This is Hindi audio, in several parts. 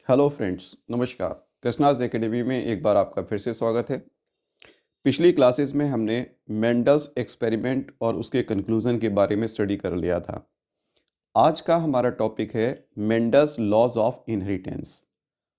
हेलो फ्रेंड्स, नमस्कार। कृष्णाज एकेडमी में एक बार आपका फिर से स्वागत है। पिछली क्लासेस में हमने मेंडल्स एक्सपेरिमेंट और उसके कंक्लूजन के बारे में स्टडी कर लिया था। आज का हमारा टॉपिक है मेंडल्स लॉज ऑफ इनहेरिटेंस।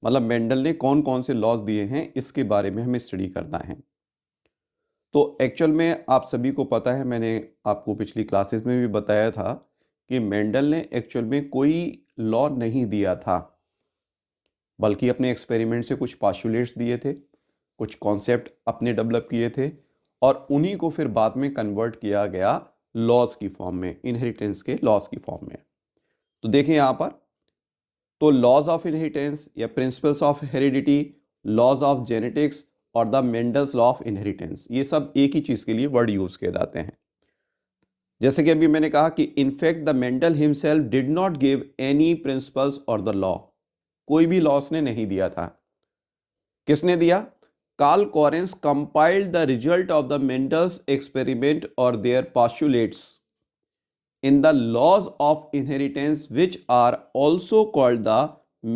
मतलब मेंडल ने कौन कौन से लॉज दिए हैं, इसके बारे में हमें स्टडी करना है। तो एक्चुअल में आप सभी को पता है, मैंने आपको पिछली क्लासेस में भी बताया था कि मेंडल ने एक्चुअल में कोई लॉ नहीं दिया था, बल्कि अपने एक्सपेरिमेंट से कुछ पास्टुलेट्स दिए थे, कुछ कॉन्सेप्ट अपने डेवलप किए थे और उन्हीं को फिर बाद में कन्वर्ट किया गया लॉज की फॉर्म में, इनहेरिटेंस के लॉज की फॉर्म में। तो देखें यहाँ पर, तो लॉज ऑफ इनहेरिटेंस या principles of heredity, laws of genetics और the Mendel's law of inheritance, ये सब एक ही चीज के लिए वर्ड यूज किए जाते हैं। जैसे कि अभी मैंने कहा कि in fact the Mendel himself did not give any principles और द लॉ, कोई भी लॉ उसने नहीं दिया था। किसने दिया? Carl Correns compiled the result of the Mendel's experiment or their postulates in the laws of inheritance, which are also called the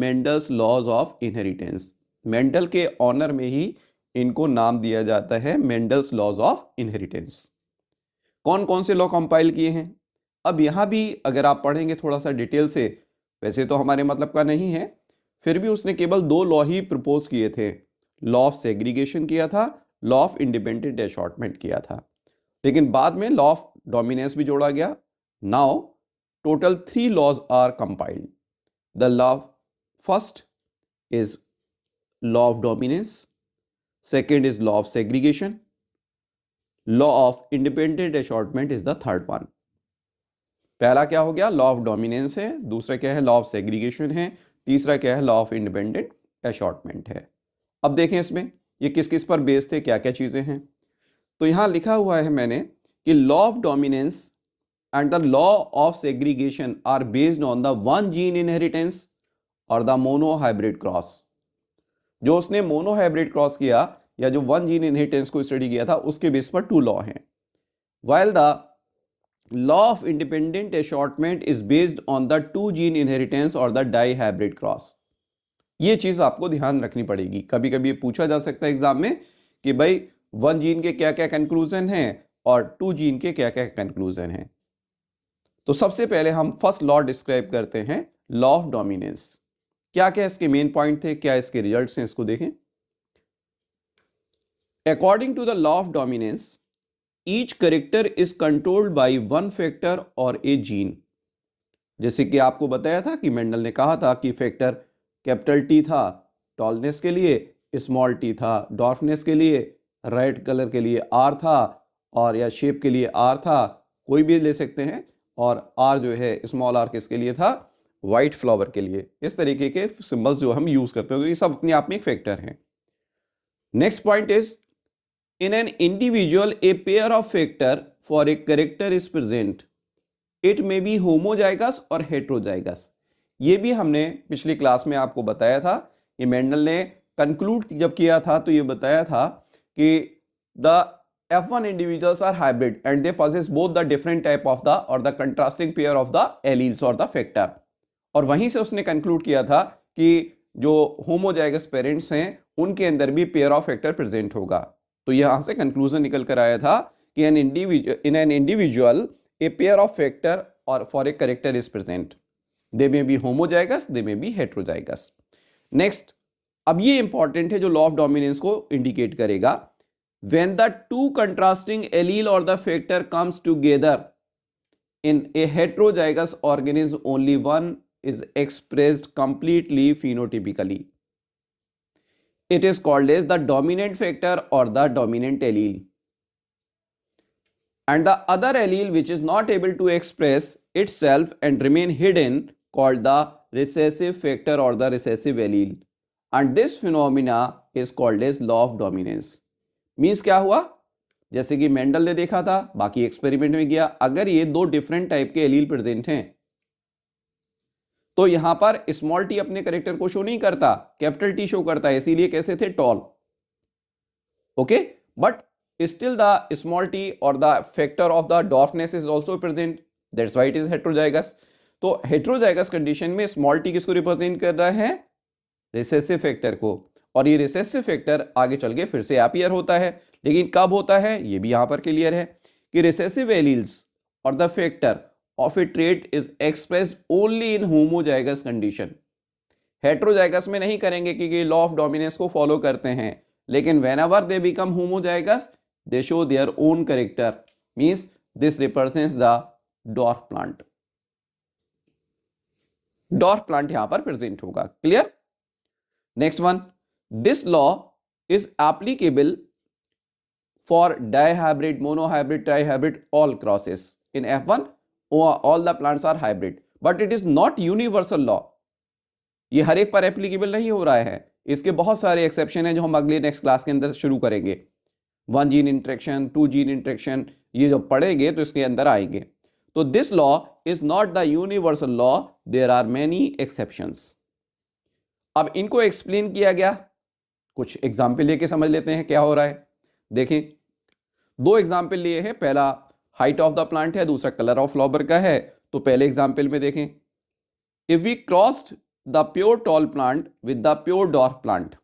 Mendel's laws of inheritance. Mendel के ऑनर में ही इनको नाम दिया जाता है मेंडल्स लॉज ऑफ इनहेरिटेंस। कौन कौन से लॉ कंपाइल किए हैं? अब यहां भी अगर आप पढ़ेंगे थोड़ा सा डिटेल से, वैसे तो हमारे मतलब का नहीं है, फिर भी उसने केवल दो लॉ ही प्रपोज किए थे। लॉ ऑफ सेग्रीगेशन किया था, लॉ ऑफ इंडिपेंडेंट असॉर्टमेंट किया था, लेकिन बाद में लॉ ऑफ डोमिनेंस भी जोड़ा गया। Now total 3 laws are compiled. The law first is law of dominance, second is law of segregation, law of independent assortment is the third one. पहला क्या हो गया? लॉ ऑफ डोमिनेंस है, दूसरा क्या है? लॉ ऑफ सेग्रीगेशन है, तीसरा क्या है? लॉ ऑफ इंडिपेंडेंट असॉर्टमेंट है। अब देखें इसमें ये किस किस पर बेस्ड थे, क्या क्या चीजें हैं। तो यहां लिखा हुआ है मैंने कि law of dominance and the law of segregation are based on the one gene inheritance और द मोनोहाइब्रिड क्रॉस। जो उसने मोनोहाइब्रिड क्रॉस किया या जो वन जीन इनहेरिटेंस को स्टडी किया था, उसके बेस पर 2 लॉ हैं। While the law of independent assortment is based on the 2 gene inheritance और द डाइहाइब्रिड क्रॉस। ये चीज आपको ध्यान रखनी पड़ेगी। कभी कभी ये पूछा जा सकता है एग्जाम में कि भाई 1 जीन के क्या क्या कंक्लूजन हैं और 2 जीन के क्या क्या कंक्लूजन हैं। तो सबसे पहले हम फर्स्ट लॉ डिस्क्राइब करते हैं, लॉ ऑफ डोमिनेंस। क्या क्या इसके मेन पॉइंट थे, क्या इसके रिजल्ट्स हैं, इसको देखें। According to the law of dominance, each character is controlled by one factor और ए जीन। जैसे कि आपको बताया था कि मेंडल ने कहा था कि फैक्टर कैपिटल टी था टॉलनेस के लिए, स्मॉल टी था डॉर्फनेस के लिए, रेड कलर के लिए आर था, और या शेप के लिए आर था, कोई भी ले सकते हैं। और आर जो है स्मॉल आर किसके लिए था? वाइट फ्लावर के लिए। इस तरीके के सिंबल्स जो हम यूज करते हैं, तो ये सब अपने आप में एक फैक्टर है। Next point is, in an individual a pair of factor for a character is present, it may be homozygous और हेट्रोजाइगस। ये भी हमने पिछली क्लास में आपको बताया था। ये मेंडल ने कंक्लूड जब किया था तो ये बताया था कि the F1 individuals are hybrid and they possess both the different type of the or the contrasting pair of the alleles or the factor। और वहीं से उसने कंक्लूड किया था कि जो होमोजाइगस पेरेंट्स हैं उनके अंदर भी पेयर ऑफ फैक्टर प्रेजेंट होगा। तो यहां से कंक्लूजन निकल कर आया था कि in an individual a pair of factor or for a character is present, they may be homozygous, they may be heterozygous। Next, अब ये इंपॉर्टेंट है जो लॉ ऑफ डोमिनेंस को इंडिकेट करेगा। when the two contrasting allele or the factor comes together in a heterozygous organism, only one is expressed completely phenotypically, it is called as the dominant factor or the dominant allele, and the other allele which is not able to express itself and remain hidden called the recessive factor or the recessive allele, and this phenomena is called as law of dominance। Means क्या हुआ? जैसे कि मेंडल ने देखा था, बाकी एक्सपेरिमेंट में गया, अगर ये 2 डिफरेंट टाइप के एलील प्रेजेंट हैं तो यहां पर स्मॉल टी अपने कैरेक्टर को शो नहीं करता, कैपिटल टी शो करता है, इसीलिए कैसे थे? Tall. Okay, but still the small t or the factor of the dwarfness is also present, that's why it is heterozygous। तो heterozygous condition में small t किसको रिप्रेजेंट कर रहा है? रिसेसिव फैक्टर को, और ये रिसेसिव फैक्टर आगे चल के फिर से अपीयर होता है, लेकिन कब होता है ये भी यहां पर क्लियर है कि रिसेसिव एलील्स और the factor of A trait is expressed only in homozygous condition. Heterozygous में नहीं करेंगे क्योंकि लॉ ऑफ डोमिनेंस को फॉलो करते हैं, लेकिन whenever they become homozygous they show their own character, means this represents the dwarf plant. Dwarf plant यहां पर प्रेजेंट होगा। Clear? Next one, this law is applicable for dihybrid, monohybrid, trihybrid, all crosses. In F1, all the plants are hybrid, but it is not universal law. ये हर एक पर एप्लीकेबल नहीं हो रहा है, इसके बहुत सारे एक्सेप्शन हैं जो हम अगले नेक्स्ट क्लास के अंदर शुरू करेंगे। 1 जीन इंटरेक्शन, 2 जीन इंटरेक्शन, ये जब पढ़ेंगे तो इसके अंदर आएंगे। तो this law is not the universal law, there are many exceptions. अब इनको एक्सप्लेन किया गया, कुछ एग्जाम्पल लेके समझ लेते हैं क्या हो रहा है। देखें, 2 एग्जाम्पल लिए हैं, पहला हाइट ऑफ द प्लांट है, दूसरा कलर ऑफ फ्लावर का है। तो पहले एग्जाम्पल में देखें, if we crossed the pure tall plant with the pure dwarf plant,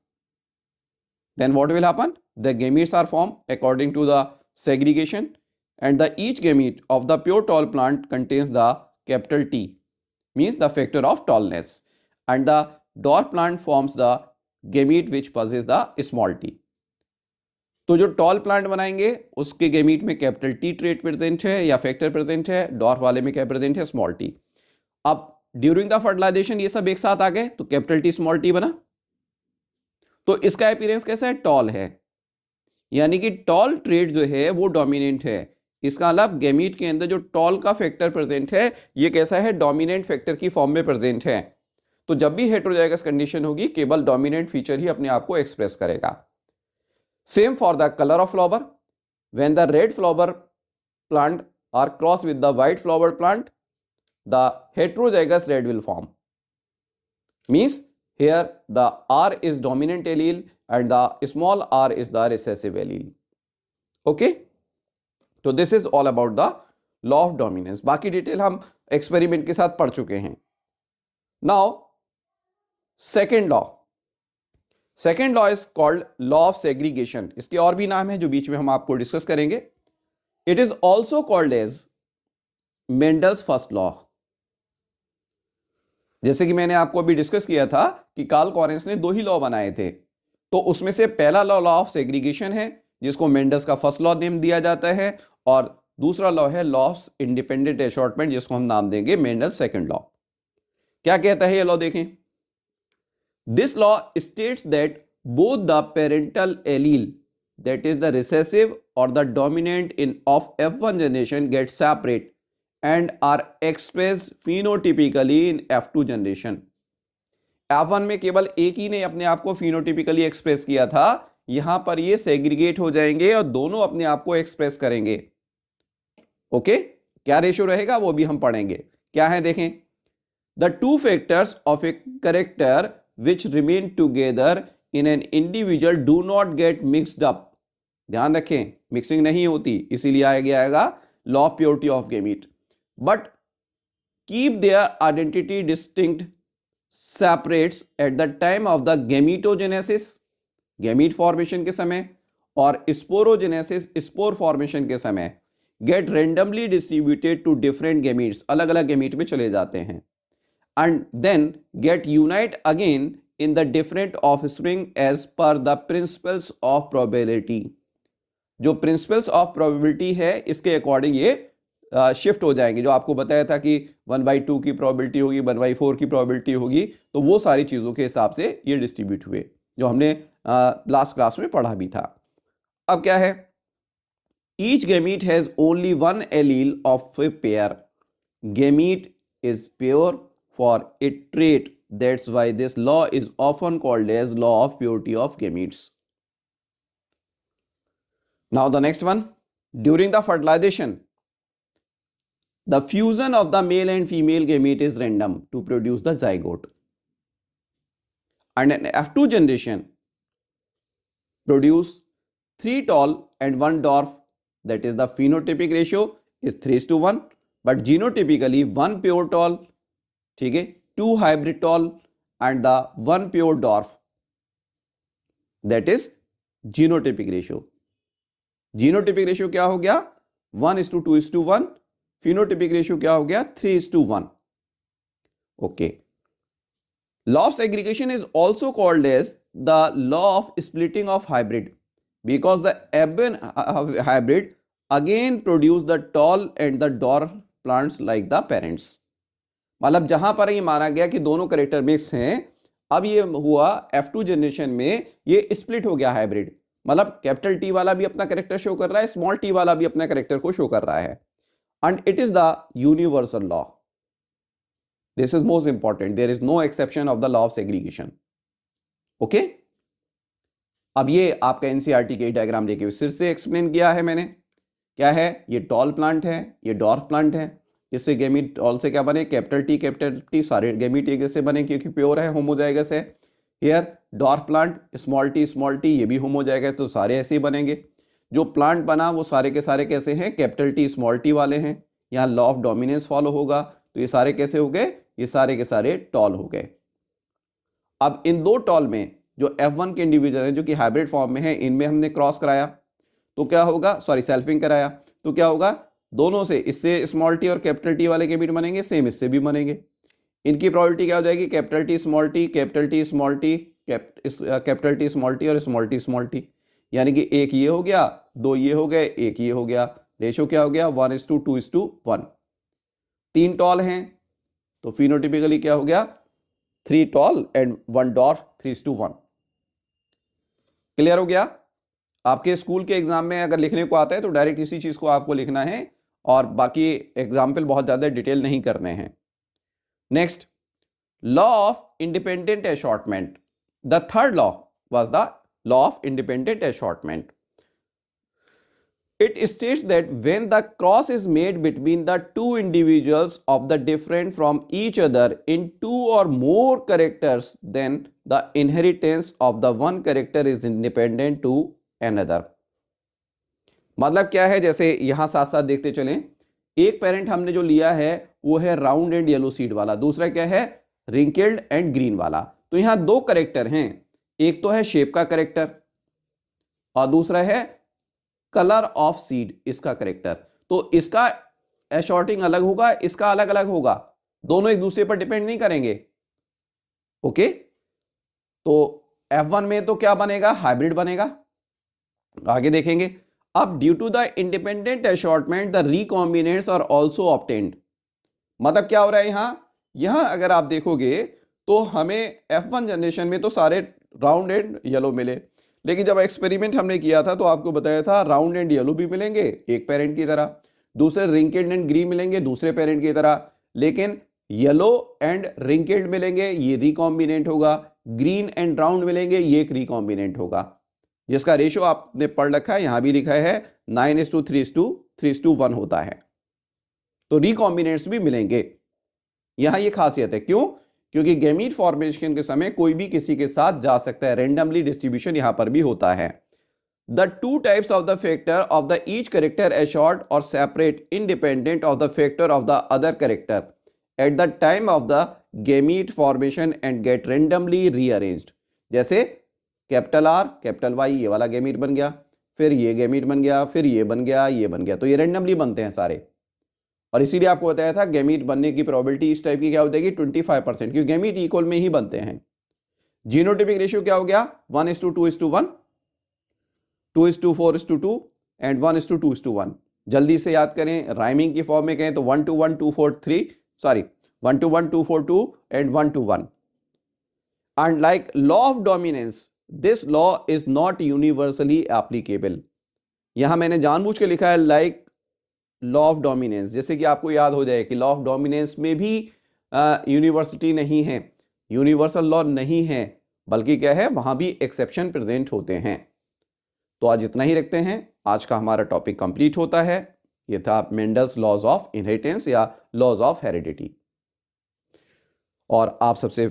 then what will happen? The gametes are form according to the segregation and the each gamete of the pure tall plant contains the capital T, means the factor of tallness, and the dwarf plant forms the gamete which possess the small t। तो जो टॉल प्लांट बनाएंगे उसके गेमीट में कैपिटल T ट्रेट प्रेजेंट है या फैक्टर प्रेजेंट है, डॉर्फ वाले में क्या प्रेजेंट है? Small t। अब ड्यूरिंग द फर्टिलाइजेशन ये सब एक साथ आ गए तो कैपिटल T स्मॉल t बना। तो इसका अपीयरेंस कैसा है? टॉल है, यानी कि टॉल ट्रेट जो है वो डोमिनेंट है। इसका मतलब गेमीट के अंदर जो टॉल का फैक्टर प्रेजेंट है ये कैसा है? डोमिनेंट फैक्टर की फॉर्म में प्रेजेंट है। तो जब भी हेटेरोजाइगस कंडीशन होगी केवल डोमिनेंट फीचर ही अपने आप को एक्सप्रेस करेगा। Same for the color of flower. When the red flower plant are crossed with the white flower plant, the heterozygous red will form. Means here the R is dominant allele and the small r is the recessive allele. Okay? So this is all about the law of dominance. बाकी डिटेल हम एक्सपेरिमेंट के साथ पढ़ चुके हैं। Now, second law. Second law is called law of segregation. इसके और भी नाम है जो बीच में हम आपको डिस्कस करेंगे। It is also called as Mendel's first law. जैसे कि मैंने आपको अभी डिस्कस किया था कि कार्ल कॉरेंस ने 2 ही लॉ बनाए थे, तो उसमें से पहला लॉ ऑफ सेग्रीगेशन है जिसको मेंडल्स का फर्स्ट लॉ नेम दिया जाता है, और दूसरा लॉ है लॉ ऑफ इंडिपेंडेंट असॉर्टमेंट जिसको हम नाम देंगे मेंडल्स सेकेंड लॉ। क्या कहता है ये लॉ? देखें, this law states that both the parental allele, that is the recessive or the dominant in of F1 generation, get separate and are expressed phenotypically in F2 generation. F1 में केवल एक ही ने अपने आप को phenotypically एक्सप्रेस किया था, यहां पर ये सेग्रीगेट हो जाएंगे और दोनों अपने आप को एक्सप्रेस करेंगे। ओके, क्या रेशियो रहेगा वो भी हम पढ़ेंगे। क्या है देखें, the two factors of a character which remain together in an individual do not get mixed up. ध्यान रखें, मिक्सिंग नहीं होती, इसीलिए आएगा law of purity of gamete, but keep their identity distinct separates at the time of the gametogenesis, gamete formation के समय, और स्पोरोजेनेसिस, स्पोर फॉर्मेशन के समय, get randomly distributed to different gametes, अलग अलग गेमीट में चले जाते हैं, and then get unite again in the different offspring as per the principles of probability. जो principles of probability है इसके अकॉर्डिंग ये शिफ्ट हो जाएंगे। जो आपको बताया था कि 1/2 की प्रोबेबिलिटी होगी, 1/4 की प्रोबेबिलिटी होगी, तो वो सारी चीजों के हिसाब से ये डिस्ट्रीब्यूट हुए जो हमने लास्ट क्लास में पढ़ा भी था। अब क्या है, each gamete has only one allele of a pair. Gamete is pure for a trait. That's why this law is often called as law of purity of gametes. Now the next one, during the fertilization, the fusion of the male and female gamete is random to produce the zygote. And an F2 generation produce 3 tall and 1 dwarf, that is the phenotypic ratio is 3:1, but genotypically 1 pure tall, ठीक है, 2 hybrid tall and the one pure dwarf, that is genotypic ratio. Genotypic ratio क्या हो गया? 1:2:1. फिनोटिपिक रेशियो क्या हो गया? 3:1. Okay. Law of segregation is also called as the law of splitting of hybrid because the Eben hybrid again produce the tall and the dwarf plants like the parents. मतलब जहां पर ये माना गया कि दोनों करेक्टर मिक्स हैं, अब ये हुआ F2 जनरेशन में ये स्प्लिट हो गया हाइब्रिड. मतलब कैपिटल टी वाला भी अपना करेक्टर शो कर रहा है, स्मॉल टी वाला भी अपना करेक्टर को शो कर रहा है. And it is the universal law. This is most important. There is no exception of the law of segregation. Okay? अब ये आपका एनसीईआरटी के डायग्राम लेके फिर से एक्सप्लेन किया है मैंने. क्या है? ये टॉल प्लांट है, ये डॉर्फ प्लांट है. इससे गैमीट टॉल से क्या बने? कैपिटल टी सारे गैमीट एक जैसे बने क्योंकि प्योर है, होमोजाइगस है. Here dwarf plant small T ये भी होमोजाइगस, तो सारे ऐसे ही बनेंगे. जो प्लांट बना वो सारे के सारे कैसे हैं? कैपिटल टी स्मॉल टी वाले हैं. यहाँ लॉ ऑफ डोमिनेंस फॉलो होगा, तो ये सारे कैसे हो गए? ये सारे के सारे टॉल हो गए. अब इन दो टॉल में जो F1 के इंडिविजुअल हैं जो कि हाइब्रिड फॉर्म में है, इनमें हमने क्रॉस कराया तो क्या होगा? सॉरी, सेल्फिंग कराया तो क्या होगा? दोनों से, इससे स्मॉल टी और कैपिटल टी वाले गैमीट बनेंगे, सेम इससे भी बनेंगे. इनकी प्रोबेबिलिटी क्या हो जाएगी? Capital T small T, capital T small T, capital T small T और स्मॉल टी. यानी कि एक ये हो गया, दो ये हो गए, एक ये हो गया. रेशो क्या हो गया? 1:2:1. 3 टॉल हैं तो फिनोटिपिकली क्या हो गया? 3 टॉल एंड 1 डॉर्फ, 3:1. क्लियर हो गया? आपके स्कूल के एग्जाम में अगर लिखने को आता है तो डायरेक्ट इसी चीज को आपको लिखना है और बाकी एग्जाम्पल बहुत ज्यादा डिटेल नहीं करने हैं. Next, law of independent assortment. The third law was the law of independent assortment. It states that when the cross is made between the two individuals of the different from each other in 2 or more characters, then the inheritance of the one character is independent to another. मतलब क्या है? जैसे यहां साथ साथ देखते चलें. एक पेरेंट हमने जो लिया है वो है राउंड एंड येलो सीड वाला, दूसरा क्या है? रिंकल्ड एंड ग्रीन वाला. तो यहां दो करेक्टर हैं, एक तो है शेप का करेक्टर और दूसरा है कलर ऑफ सीड, इसका करेक्टर. तो इसका एशॉर्टिंग अलग होगा, इसका अलग अलग होगा, दोनों एक दूसरे पर डिपेंड नहीं करेंगे. ओके, तो F1 में तो क्या बनेगा? हाइब्रिड बनेगा. आगे देखेंगे. अब due to the independent assortment the recombinants are also obtained. मतलब क्या हो रहा है यहां अगर आप देखोगे तो हमें F1 जनरेशन में तो सारे राउंड एंड येलो मिले, लेकिन जब एक्सपेरिमेंट हमने किया था तो आपको बताया था राउंड एंड येलो भी मिलेंगे एक पेरेंट की तरह, दूसरे रिंकल्ड एंड ग्रीन मिलेंगे दूसरे पेरेंट की तरह, लेकिन येलो एंड रिंकल्ड मिलेंगे ये रिकॉम्बिनेंट होगा, ग्रीन एंड राउंड मिलेंगे ये एक रिकॉम्बिनेंट होगा, जिसका रेशो आपने पढ़ रखा है, यहां भी लिखा है 9:3:3:1 होता है. तो रिकॉम्बिनेंट्स भी मिलेंगे. यहां ये खासियत है. क्यों? क्योंकि गैमीट फॉर्मेशन के समय कोई भी किसी के साथ जा सकता है, रेंडमली डिस्ट्रीब्यूशन यहां पर भी होता है. The two types of the factor of the each character assort और separate independent of the factor of the other character at the time of the gamete formation and get randomly rearranged. जैसे कैपिटल आर कैपिटल वाई ये वाला गैमीट बन गया, फिर ये गैमीट बन गया, फिर ये बन गया, ये बन गया, तो ये रेंडमली बनते हैं सारे. और इसीलिए आपको बताया था गैमीट बनने की प्रोबेबिलिटी इस टाइप की क्या हो जाएगी? 25%, क्योंकि गैमीट इक्वल में ही बनते हैं. जीनोटाइपिक रेशियो क्या हो गया? 1:2:1, 2:4:2 एंड 1:2:1. जल्दी से याद करें, राइमिंग की फॉर्म में कहें तो 1:1:2:4:3, sorry 1:1:2:4:2 and 1:1. And like law of dominance, this law is not universally applicable. यहां मैंने जानबूझ के लिखा है लाइक लॉ ऑफ डोमिनेंस, जैसे कि आपको याद हो जाए कि लॉ ऑफ डोमिनेंस में भी यूनिवर्सिटी नहीं है, यूनिवर्सल लॉ नहीं है, बल्कि क्या है वहां भी एक्सेप्शन प्रेजेंट होते हैं. तो आज इतना ही रखते हैं. आज का हमारा टॉपिक कंप्लीट होता है. ये था मेंडल्स लॉज ऑफ इनहेरिटेंस या लॉज ऑफ हेरिडिटी. और आप सबसे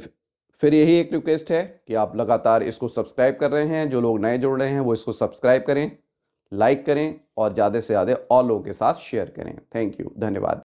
फिर यही एक रिक्वेस्ट है कि आप लगातार इसको सब्सक्राइब कर रहे हैं, जो लोग नए जुड़ रहे हैं वो इसको सब्सक्राइब करें, लाइक करें और ज़्यादा से ज़्यादा और लोगों के साथ शेयर करें. थैंक यू, धन्यवाद.